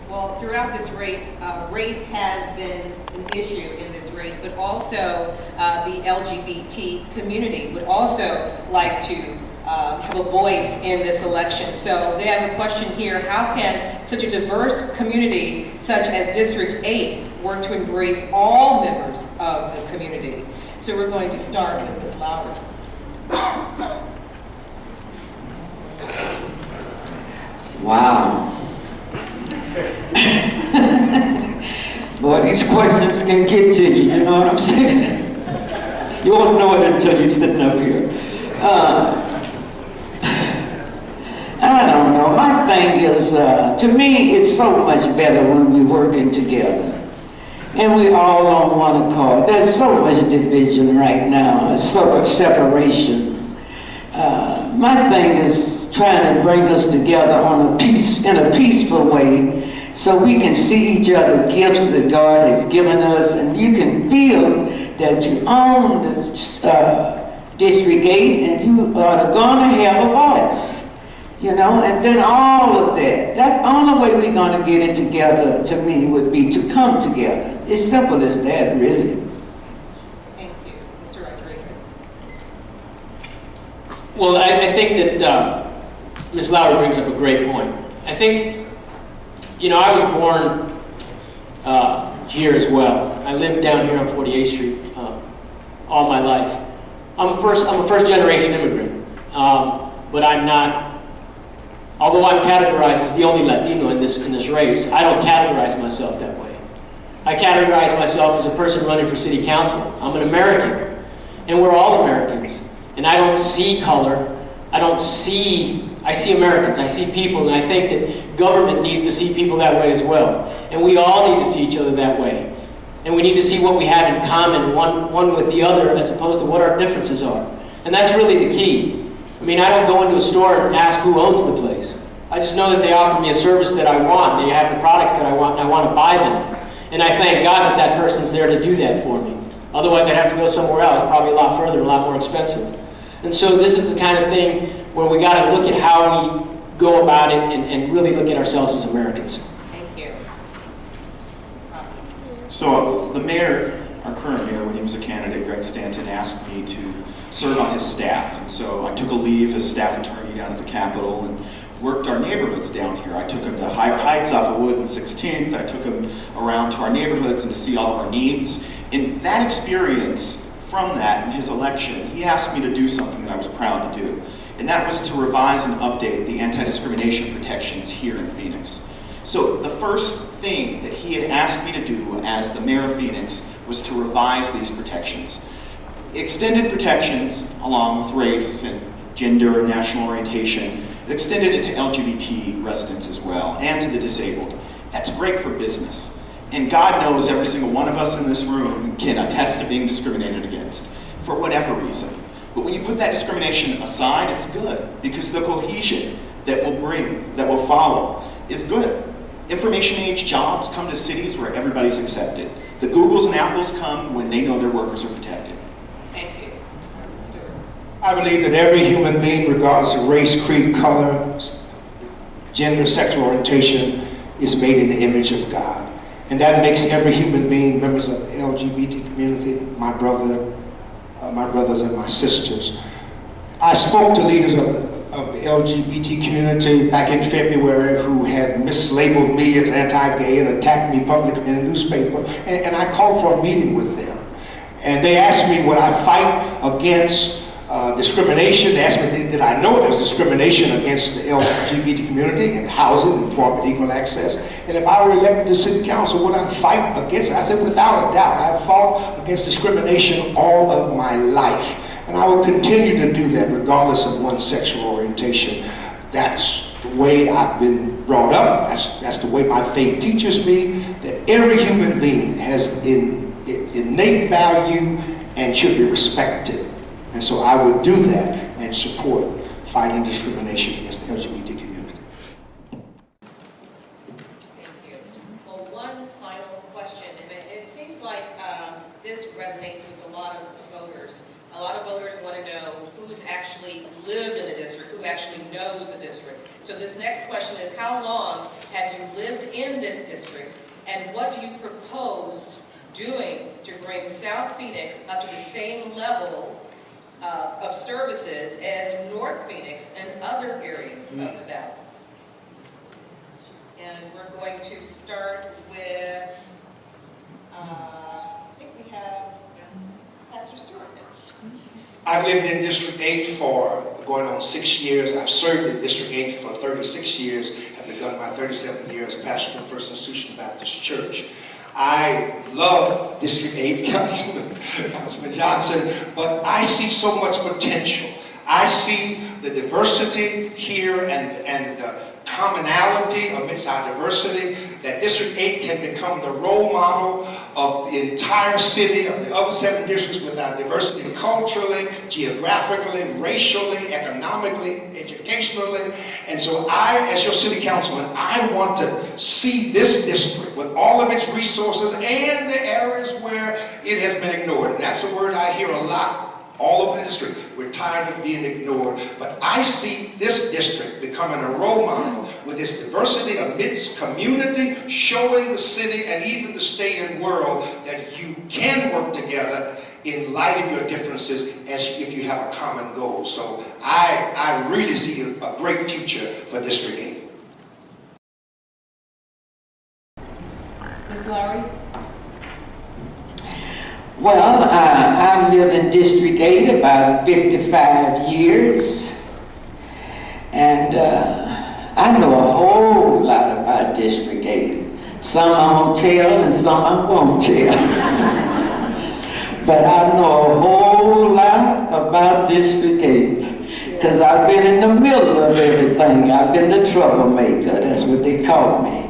Well, throughout this race, race has been an issue in this race, but also the LGBT community would also like to have a voice in this election. So they have a question here: how can such a diverse community such as District 8 work to embrace all members of the community? So we're going to start with Ms. Lowry. Wow. Boy, these questions can get to you, you know what I'm saying? You won't know it until you're sitting up here. I don't know. My thing is, to me, it's so much better when we're working together. And we all on one accord. There's so much division right now, so much separation. My thing is trying to bring us together in a peaceful way, so we can see each other gifts that God has given us, and you can feel that you own the District 8 and you are going to have a voice, you know, and then all of that. That's the only way we're going to get it together, to me, would be to come together. It's simple as that, really. Thank you. Mr. Rodriguez. Well, I think that Ms. Lowry brings up a great point. I think, you know, I was born here as well. I lived down here on 48th Street all my life. I'm a first generation immigrant, but I'm not, although I'm categorized as the only Latino in this race, I don't categorize myself that way. I categorize myself as a person running for city council. I'm an American, and we're all Americans. And I don't see color. I see Americans, I see people, and I think that government needs to see people that way as well. And we all need to see each other that way. And we need to see what we have in common, one with the other, as opposed to what our differences are. And that's really the key. I mean, I don't go into a store and ask who owns the place. I just know that they offer me a service that I want, they have the products that I want, and I want to buy them. And I thank God that that person's there to do that for me. Otherwise, I'd have to go somewhere else, probably a lot further, a lot more expensive. And so this is the kind of thing where we got to look at how we go about it and really look at ourselves as Americans. Thank you. So the mayor, our current mayor, when he was a candidate, Greg Stanton, asked me to serve on his staff. And so I took a leave as staff attorney down at the Capitol and worked our neighborhoods down here. I took him to Higher Heights off of Wood and 16th. I took him around to our neighborhoods and to see all of our needs. And that experience, from that, in his election, he asked me to do something that I was proud to do. And that was to revise and update the anti-discrimination protections here in Phoenix. So the first thing that he had asked me to do as the mayor of Phoenix was to revise these protections. Extended protections along with race and gender and national orientation. It extended it to LGBT residents as well, and to the disabled. That's great for business. And God knows every single one of us in this room can attest to being discriminated against, for whatever reason. But when you put that discrimination aside, it's good, because the cohesion that will follow, is good. Information age jobs come to cities where everybody's accepted. The Googles and Apples come when they know their workers are protected. Thank you. I believe that every human being, regardless of race, creed, color, gender, sexual orientation, is made in the image of God. And that makes every human being members of the LGBT community, my brothers and my sisters. I spoke to leaders of the LGBT community back in February who had mislabeled me as anti-gay and attacked me publicly in the newspaper, and I called for a meeting with them. And they asked me, would I fight against discrimination? They asked me, did I know there's discrimination against the LGBT community in housing, employment, equal access? And if I were elected to city council, would I fight against it? I said, without a doubt. I've fought against discrimination all of my life. And I will continue to do that regardless of one's sexual orientation. That's the way I've been brought up. That's the way my faith teaches me, that every human being has innate value and should be respected. And so I would do that and support fighting discrimination against the LGBT community. Thank you. Well, one final question, and it seems like this resonates with a lot of voters. A lot of voters want to know who's actually lived in the district, who actually knows the district. So this next question is, how long have you lived in this this district, and what do you propose doing to bring South Phoenix up to the same level of services as North Phoenix and other areas of the valley? And we're going to start with, I think we have Pastor Stewart next. I've lived in District 8 for going on 6 years. I've served in District 8 for 36 years. Have begun my 37th year as pastor of First Institution Baptist Church. I love District 8, Councilman Johnson, but I see so much potential. I see the diversity here and the commonality amidst our diversity, that District 8 can become the role model of the entire city, of the other 7 districts with our diversity culturally, geographically, racially, economically, educationally. And so I, as your city councilman, I want to see this district with all of its resources and the areas where it has been ignored. And that's a word I hear a lot all over the district. We're tired of being ignored. But I see this district becoming a role model with its diversity amidst community, showing the city and even the state and world that you can work together in light of your differences as if you have a common goal. So I really see a great future for District 8. Ms. Lowry? Well, I've lived in District 8 about 55 years, and I know a whole lot about District 8. Some I'm going to tell and some I won't tell. But I know a whole lot about District 8, because I've been in the middle of everything. I've been the troublemaker, that's what they call me.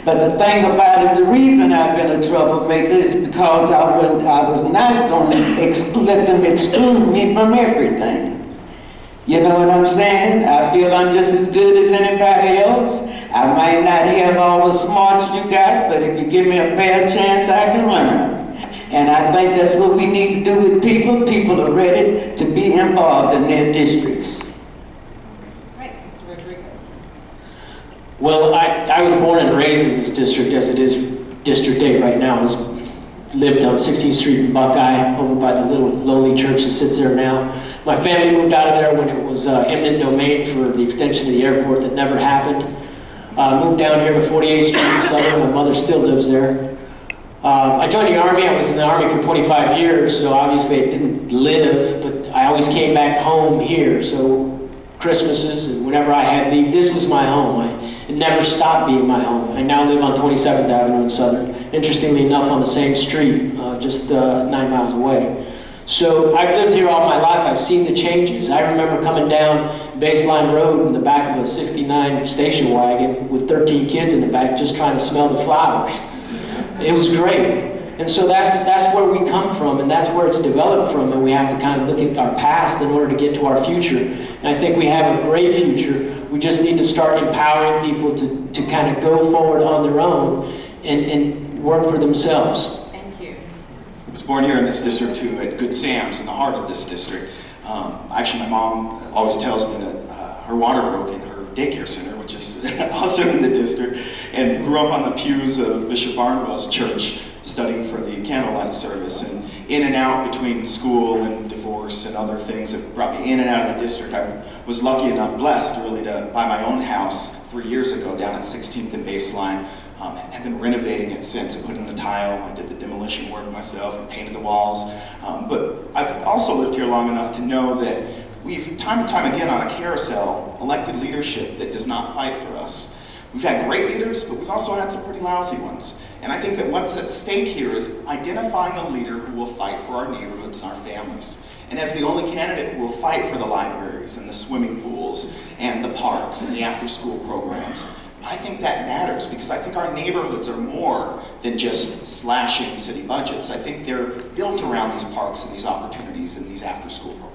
But the thing about it, the reason I've been a troublemaker is because I was not going to let them exclude me from everything. You know what I'm saying? I feel I'm just as good as anybody else. I might not have all the smarts you got, but if you give me a fair chance, I can learn. And I think that's what we need to do with people. People are ready to be involved in their districts. Right, Mr. Rodriguez. Well, I was born and raised in this district as it is District 8 right now. Lived on 16th Street in Buckeye, over by the little lowly church that sits there now. My family moved out of there when it was eminent domain for the extension of the airport that never happened. Moved down here to 48th Street in Southern. My mother still lives there. I joined the Army. I was in the Army for 25 years, so obviously I didn't live, but I always came back home here. So Christmases and whenever I had leave, this was my home. It never stopped being my home. I now live on 27th Avenue in Southern. Interestingly enough, on the same street, just 9 miles away. So I've lived here all my life. I've seen the changes. I remember coming down Baseline Road in the back of a 69 station wagon with 13 kids in the back just trying to smell the flowers. It was great. And so that's where we come from, and that's where it's developed from, and we have to kind of look at our past in order to get to our future. And I think we have a great future. We just need to start empowering people to kind of go forward on their own and work for themselves. Thank you. I was born here in this district too, at Good Sam's, in the heart of this district. Actually, my mom always tells me that her water broke in her daycare center, which is also in the district, and grew up on the pews of Bishop Barnwell's church, studying for the candlelight service, and in and out between school and divorce and other things that brought me in and out of the district. I was lucky enough, blessed really, to buy my own house 3 years ago down at 16th and Baseline. I've been renovating it since. I put in the tile, I did the demolition work myself, and painted the walls. But I've also lived here long enough to know that we've, time and time again on a carousel, elected leadership that does not fight for us. We've had great leaders, but we've also had some pretty lousy ones. And I think that what's at stake here is identifying a leader who will fight for our neighborhoods and our families. And as the only candidate who will fight for the libraries and the swimming pools and the parks and the after-school programs, I think that matters, because I think our neighborhoods are more than just slashing city budgets. I think they're built around these parks and these opportunities and these after-school programs.